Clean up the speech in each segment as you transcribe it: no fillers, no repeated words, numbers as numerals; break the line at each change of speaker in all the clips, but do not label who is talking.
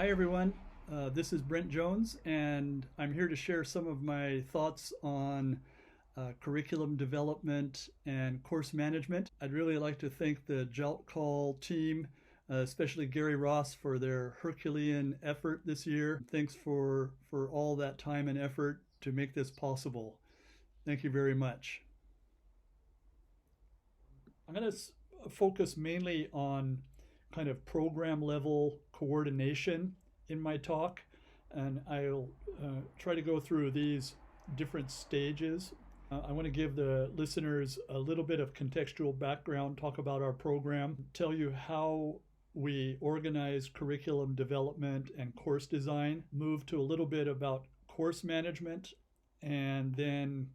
Hi everyone, this is Brent Jones, and I'm here to share some of my thoughts on curriculum development and course management. I'd really like to thank the JALTCALL team, especially Gary Ross, for their Herculean effort this year. Thanks for all that time and effort to make this possible. Thank you very much. I'm going to focus mainly on kind of program level coordination in my talk, and I'll try to go through these different stages. I want to give the listeners a little bit of contextual background, talk about our program, tell you how we organize curriculum development and course design, move to a little bit about course management, and then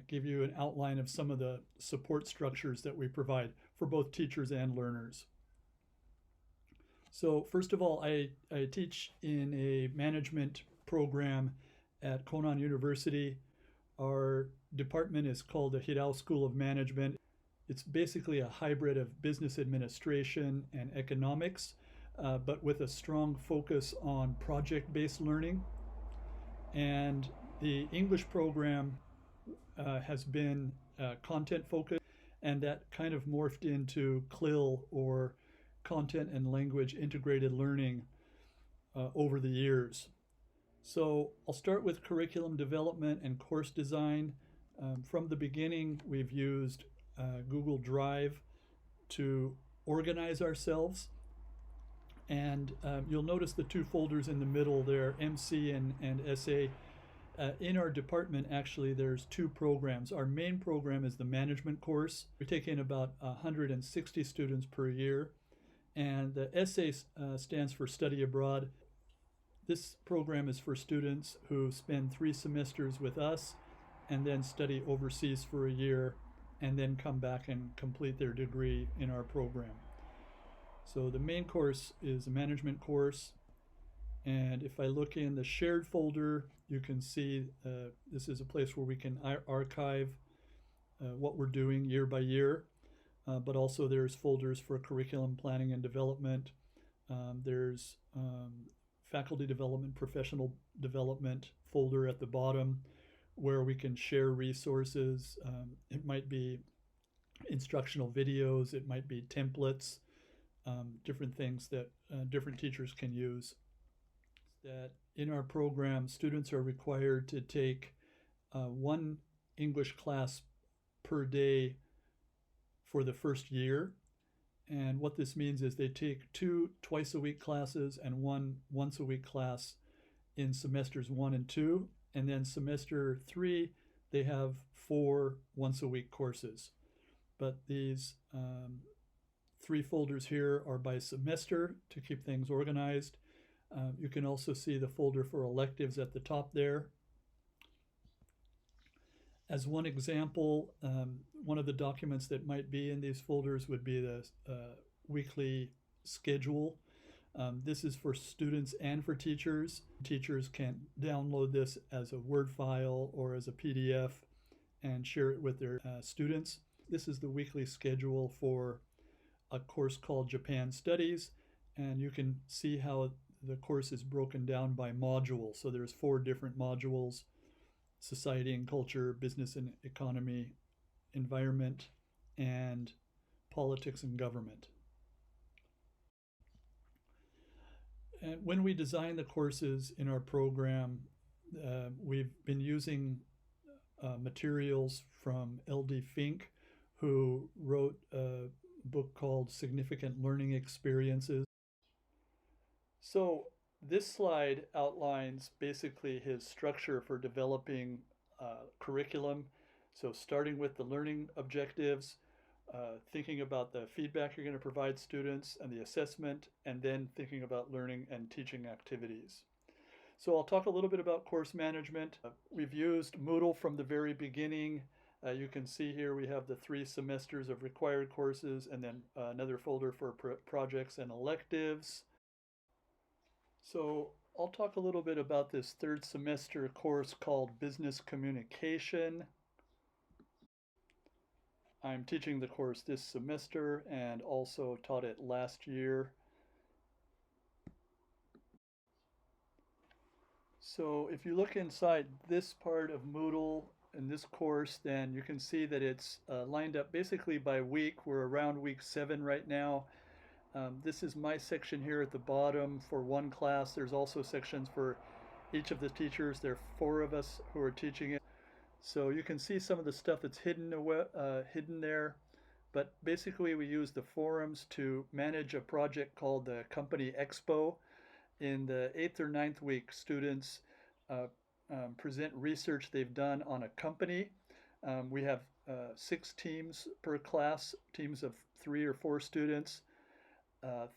give you an outline of some of the support structures that we provide for both teachers and learners. So first of all, I teach in a management program at Konan University. Our department is called the Hidao School of Management. It's basically a hybrid of business administration and economics, but with a strong focus on project-based learning. And the English program has been content-focused, and that kind of morphed into CLIL, or content and language integrated learning, over the years. So I'll start with curriculum development and course design. From the beginning, we've used Google Drive to organize ourselves. And you'll notice the two folders in the middle there, MC and SA. In our department, actually, there's two programs. Our main program is the management course. We take in about 160 students per year. And the SA stands for study abroad. This program is for students who spend 3 semesters with us and then study overseas for a year and then come back and complete their degree in our program. So the main course is a management course. And if I look in the shared folder, you can see this is a place where we can archive what we're doing year by year. But also there's folders for curriculum planning and development. There's faculty development, professional development folder at the bottom where we can share resources. It might be instructional videos, it might be templates, different things that different teachers can use. That in our program, students are required to take one English class per day for the first year. And what this means is they take 2 twice-a-week classes and 1 once-a-week class in semesters 1 and 2. And then semester 3, they have 4 once-a-week courses. But these 3 folders here are by semester to keep things organized. You can also see the folder for electives at the top there. As one example, one of the documents that might be in these folders would be the weekly schedule. This is for students and for teachers. Teachers can download this as a Word file or as a PDF and share it with their students. This is the weekly schedule for a course called Japan Studies, and you can see how the course is broken down by module. So there's 4 different modules: society and culture, business and economy, environment, and politics and government. And when we design the courses in our program, we've been using materials from L.D. Fink, who wrote a book called Significant Learning Experiences. So this slide outlines basically his structure for developing curriculum. So starting with the learning objectives, thinking about the feedback you're going to provide students and the assessment, and then thinking about learning and teaching activities. So I'll talk a little bit about course management. We've used Moodle from the very beginning. You can see here we have the 3 semesters of required courses and then another folder for projects and electives. So I'll talk a little bit about this 3rd semester course called Business Communication. I'm teaching the course this semester and also taught it last year. So if you look inside this part of Moodle in this course, then you can see that it's lined up basically by week. We're around week 7 right now. This is my section here at the bottom for one class. There's also sections for each of the teachers. There are 4 of us who are teaching it. So you can see some of the stuff that's hidden there. But basically we use the forums to manage a project called the Company Expo. In the 8th or 9th week, students uh, present research they've done on a company. We have 6 teams per class, teams of 3 or 4 students.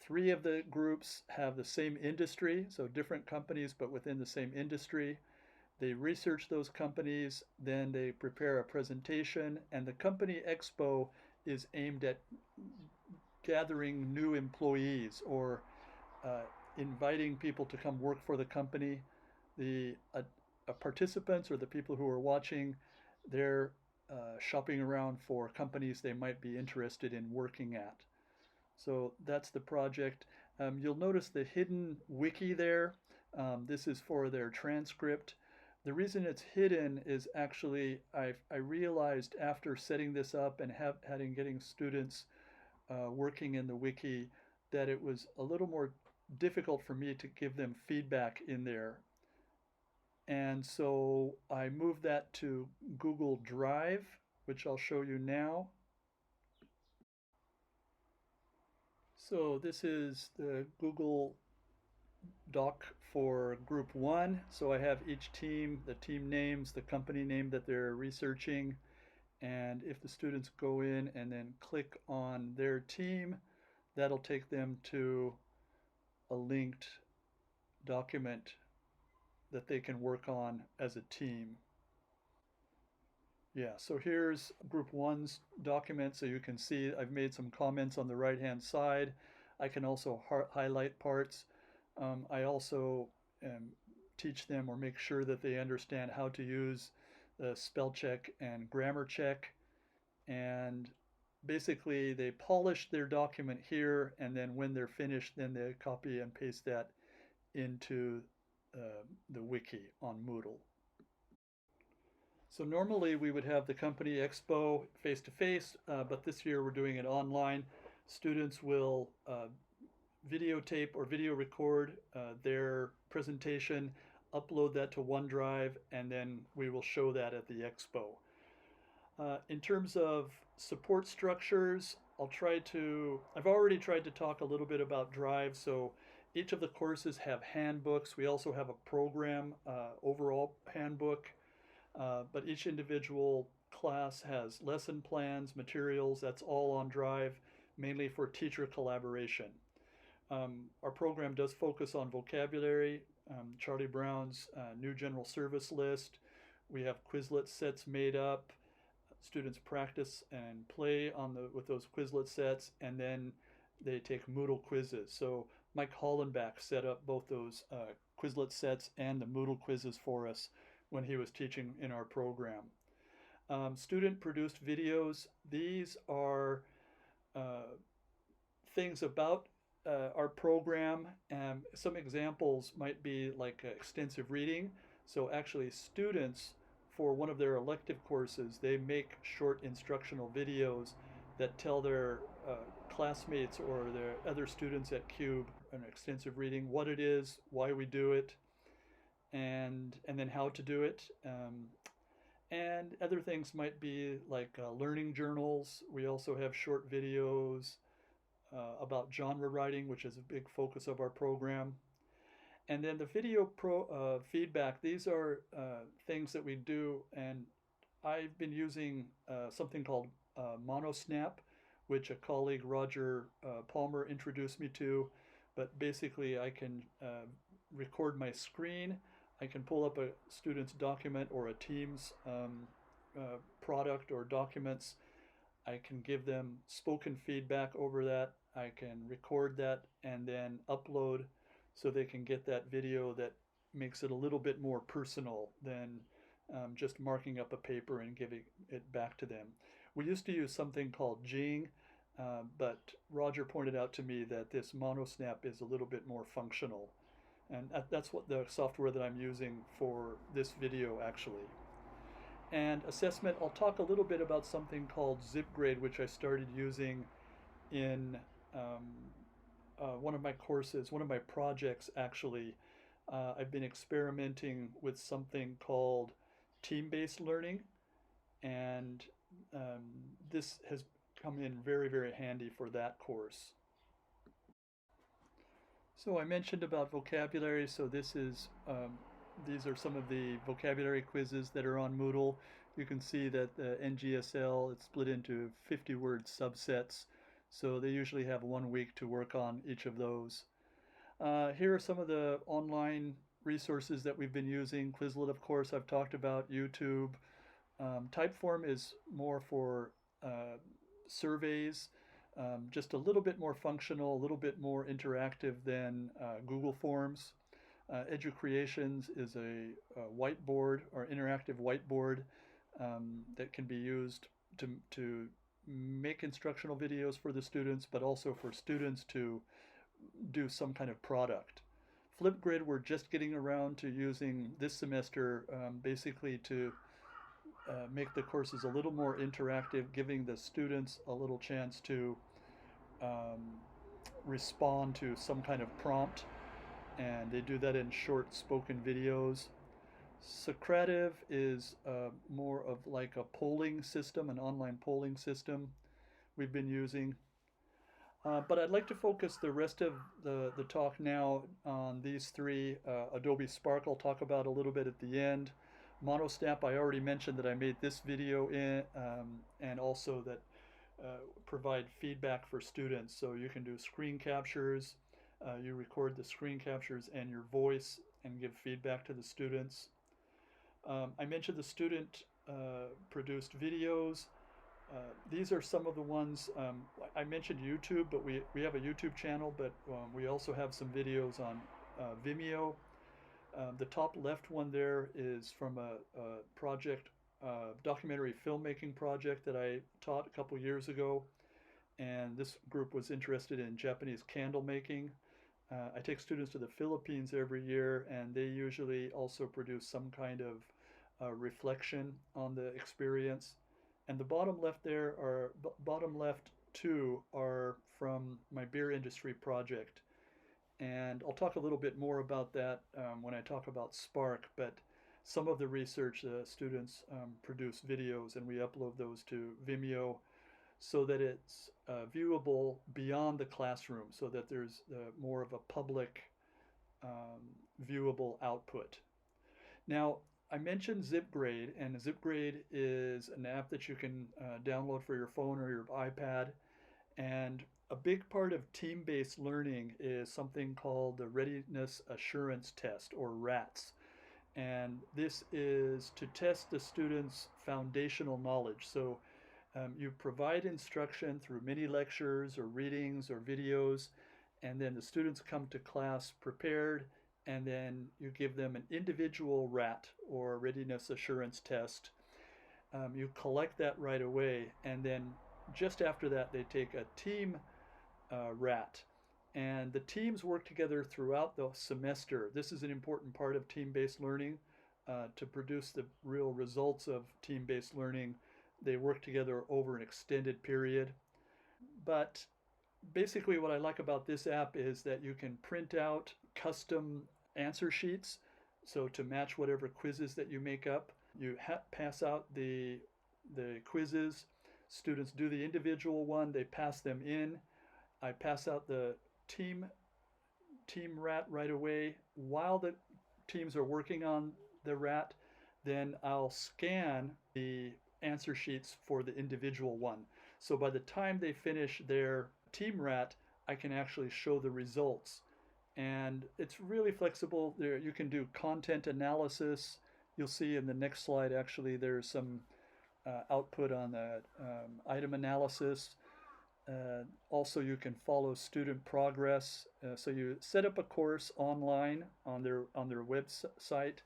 3 of the groups have the same industry, so different companies but within the same industry. They research those companies, then they prepare a presentation, and the Company Expo is aimed at gathering new employees or uh, inviting people to come work for the company. The participants or the people who are watching, they're shopping around for companies they might be interested in working at. So that's the project. You'll notice the hidden wiki there. This is for their transcript. The reason it's hidden is actually I realized after setting this up and getting students working in the wiki that it was a little more difficult for me to give them feedback in there. And so I moved that to Google Drive, which I'll show you now. So this is the Google Doc for Group 1. So I have each team, the team names, the company name that they're researching, and if the students go in and then click on their team, that'll take them to a linked document that they can work on as a team. Yeah, so here's Group 1's document, so you can see I've made some comments on the right-hand side. I can also highlight parts. I also teach them or make sure that they understand how to use the spell check and grammar check. And basically they polish their document here, and then when they're finished, then they copy and paste that into the wiki on Moodle. So normally we would have the company expo face-to-face, but this year we're doing it online. Students will videotape or video record their presentation, upload that to OneDrive, and then we will show that at the expo. In terms of support structures, I've already tried to talk a little bit about Drive. So each of the courses have handbooks. We also have a program overall handbook. But each individual class has lesson plans, materials, that's all on Drive, mainly for teacher collaboration. Our program does focus on vocabulary, Charlie Brown's new general service list. We have Quizlet sets made up. Students practice and play with those Quizlet sets, and then they take Moodle quizzes. So Mike Hollenbach set up both those Quizlet sets and the Moodle quizzes for us when he was teaching in our program. Student-produced videos. These are things about our program. Some examples might be like extensive reading. So actually students, for one of their elective courses, they make short instructional videos that tell their classmates or their other students at Cube an extensive reading, what it is, why we do it, and then how to do it. And other things might be like learning journals. We also have short videos about genre writing, which is a big focus of our program. And then the video feedback, these are things that we do, and I've been using something called MonoSnap, which a colleague, Roger Palmer, introduced me to. But basically I can record my screen, I can pull up a student's document or a team's product or documents. I can give them spoken feedback over that. I can record that and then upload so they can get that video that makes it a little bit more personal than just marking up a paper and giving it back to them. We used to use something called Jing, but Roger pointed out to me that this MonoSnap is a little bit more functional. And that's what the software that I'm using for this video actually. And assessment, I'll talk a little bit about something called Zipgrade, which I started using in one of my courses, one of my projects actually. I've been experimenting with something called team-based learning, and um, this has come in very, very handy for that course. So I mentioned about vocabulary, so these are some of the vocabulary quizzes that are on Moodle. You can see that the NGSL, it's split into 50-word subsets, so they usually have 1 week to work on each of those. Here are some of the online resources that we've been using. Quizlet, of course, I've talked about. YouTube. Typeform is more for surveys, just a little bit more functional, a little bit more interactive than Google Forms. EduCreations is a whiteboard or interactive whiteboard that can be used to make instructional videos for the students, but also for students to do some kind of product. Flipgrid, we're just getting around to using this semester, basically to make the courses a little more interactive, giving the students a little chance to um, respond to some kind of prompt, and they do that in short spoken videos. Socrative is more of like a polling system, an online polling system we've been using. But I'd like to focus the rest of the talk now on these three. Adobe Spark I'll talk about a little bit at the end. Monostamp, I already mentioned that I made this video in, and also that provide feedback for students. So you can do screen captures, you record the screen captures and your voice and give feedback to the students. I mentioned the student produced videos. These are some of the ones, I mentioned YouTube, but we have a YouTube channel, but we also have some videos on Vimeo. The top left one there is from a project, documentary filmmaking project that I taught a couple years ago, and this group was interested in Japanese candle making. I take students to the Philippines every year, and they usually also produce some kind of reflection on the experience. And the bottom left there are bottom left two are from my beer industry project, and I'll talk a little bit more about that when I talk about Spark. But some of the research students produce videos, and we upload those to Vimeo so that it's viewable beyond the classroom, so that there's more of a public viewable output. Now, I mentioned Zipgrade, and Zipgrade is an app that you can download for your phone or your iPad. And a big part of team-based learning is something called the Readiness Assurance Test, or RATS. And this is to test the students' foundational knowledge. So you provide instruction through mini lectures or readings or videos, and then the students come to class prepared, and then you give them an individual RAT, or Readiness Assurance Test. You collect that right away, and then just after that they take a team RAT, and the teams work together throughout the semester. This is an important part of team-based learning. To produce the real results of team-based learning, they work together over an extended period. But basically what I like about this app is that you can print out custom answer sheets, so to match whatever quizzes that you make up. You pass out the quizzes. Students do the individual one, they pass them in. I pass out the team RAT right away. While the teams are working on the RAT, then I'll scan the answer sheets for the individual one. So by the time they finish their team RAT, I can actually show the results. And it's really flexible. There you can do content analysis. You'll see in the next slide, actually, there's some output on the item analysis. Also, you can follow student progress. So you set up a course online on their website.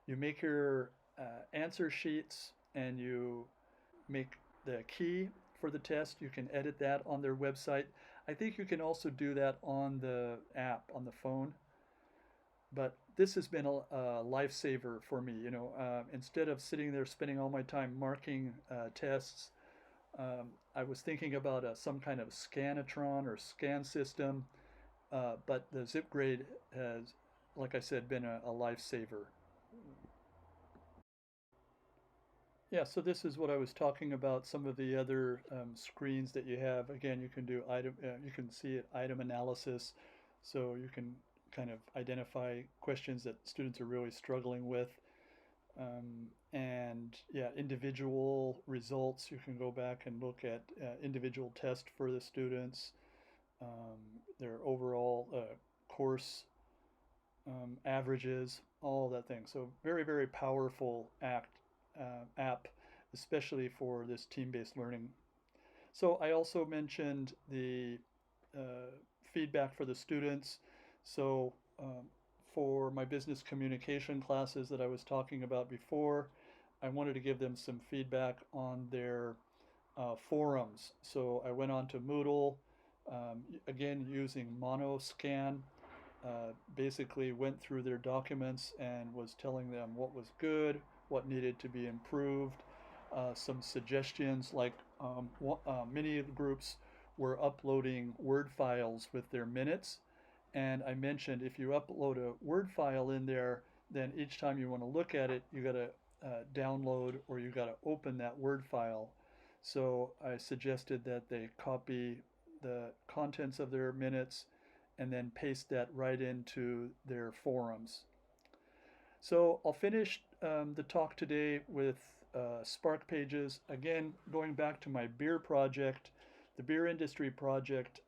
You make your answer sheets, and you make the key for the test. You can edit that on their website. I think you can also do that on the app on the phone. But this has been a lifesaver for me. Instead of sitting there spending all my time marking tests, I was thinking about some kind of scanatron or scan system. But the Zipgrade has, like I said, been a lifesaver. Yeah, so this is what I was talking about. Some of the other screens that you have. Again, you can do item. You can see it, item analysis, so you can kind of identify questions that students are really struggling with. And yeah, individual results. You can go back and look at individual tests for the students, their overall course averages, all that thing. So very, very powerful app, especially for this team-based learning. So I also mentioned the feedback for the students. So for my business communication classes that I was talking about before, I wanted to give them some feedback on their forums. So I went on to Moodle, again using Monoscan, basically went through their documents and was telling them what was good, what needed to be improved, some suggestions like many of the groups were uploading Word files with their minutes. And I mentioned if you upload a Word file in there, then each time you want to look at it, you got to download or you got to open that Word file. So I suggested that they copy the contents of their minutes and then paste that right into their forums. So I'll finish the talk today with Spark Pages. Again, going back to my beer project, the beer industry project.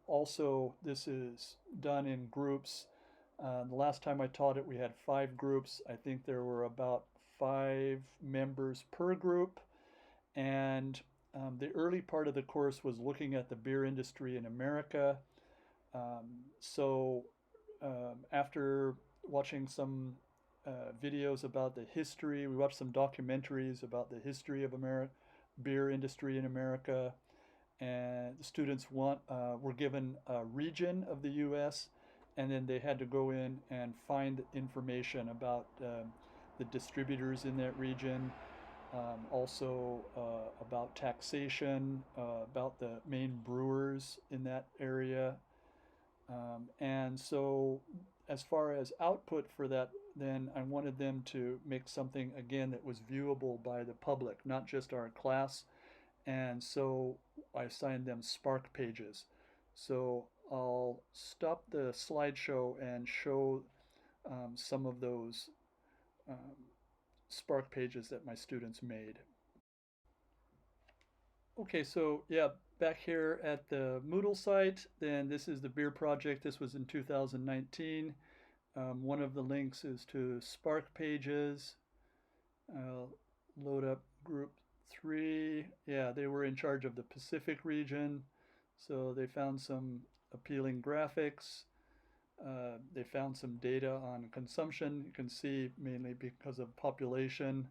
Also, this is done in groups. The last time I taught it, we had 5 groups. I think there were about 5 members per group. And the early part of the course was looking at the beer industry in America. So after watching some videos about the history, we watched some documentaries about the history of beer industry in America, and the students were given a region of the U.S., and then they had to go in and find information about the distributors in that region, also about taxation, about the main brewers in that area. And so as far as output for that, then I wanted them to make something, again, that was viewable by the public, not just our class. And so I assigned them Spark pages. So I'll stop the slideshow and show some of those um, Spark pages that my students made. Okay, so yeah, back here at the Moodle site, then this is the beer project. This was in 2019. One of the links is to Spark pages. Load up group 3. Yeah, they were in charge of the Pacific region, so they found some appealing graphics. They found some data on consumption. You can see mainly because of population.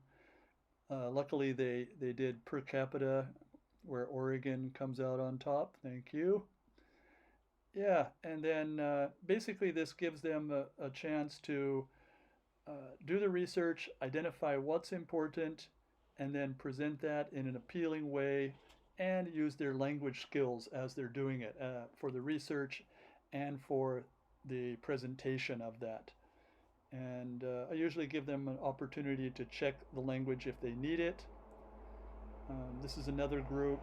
Luckily, they did per capita, where Oregon comes out on top. Thank you. Yeah, and then basically this gives them a chance to do the research, identify what's important, and then present that in an appealing way and use their language skills as they're doing it for the research and for the presentation of that. And I usually give them an opportunity to check the language if they need it. This is another group.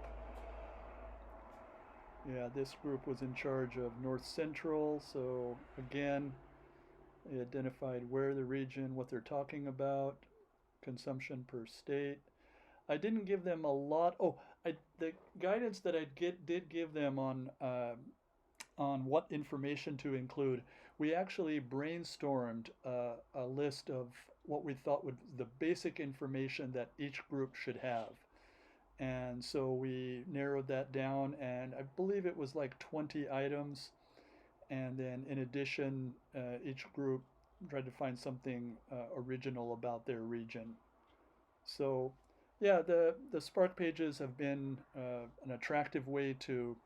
Yeah, this group was in charge of North Central, so again, they identified where the region, what they're talking about, consumption per state. I didn't give them a lot. Oh, the guidance that I did give them on what information to include. We actually brainstormed a list of what we thought would the basic information that each group should have. And so we narrowed that down, and I believe it was like 20 items. And then in addition, each group tried to find something original about their region. So yeah, the Spark pages have been an attractive way to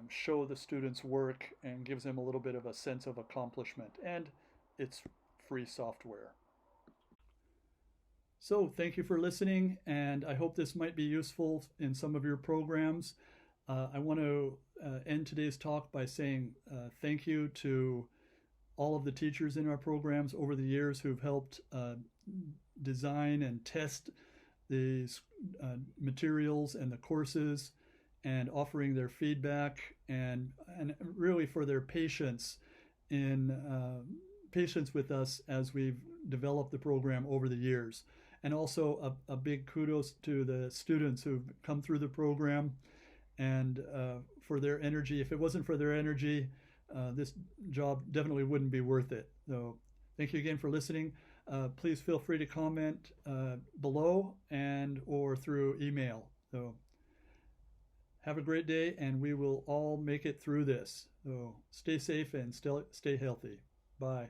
show the students' work and gives them a little bit of a sense of accomplishment. And it's free software. So thank you for listening, and I hope this might be useful in some of your programs. I want to end today's talk by saying thank you to all of the teachers in our programs over the years who've helped design and test these materials and the courses, and offering their feedback, and really for their patience with us as we've developed the program over the years. And also a big kudos to the students who've come through the program, and for their energy. If it wasn't for their energy, this job definitely wouldn't be worth it. So thank you again for listening. Please feel free to comment below and or through email. So have a great day, and we will all make it through this. So stay safe and stay healthy. Bye.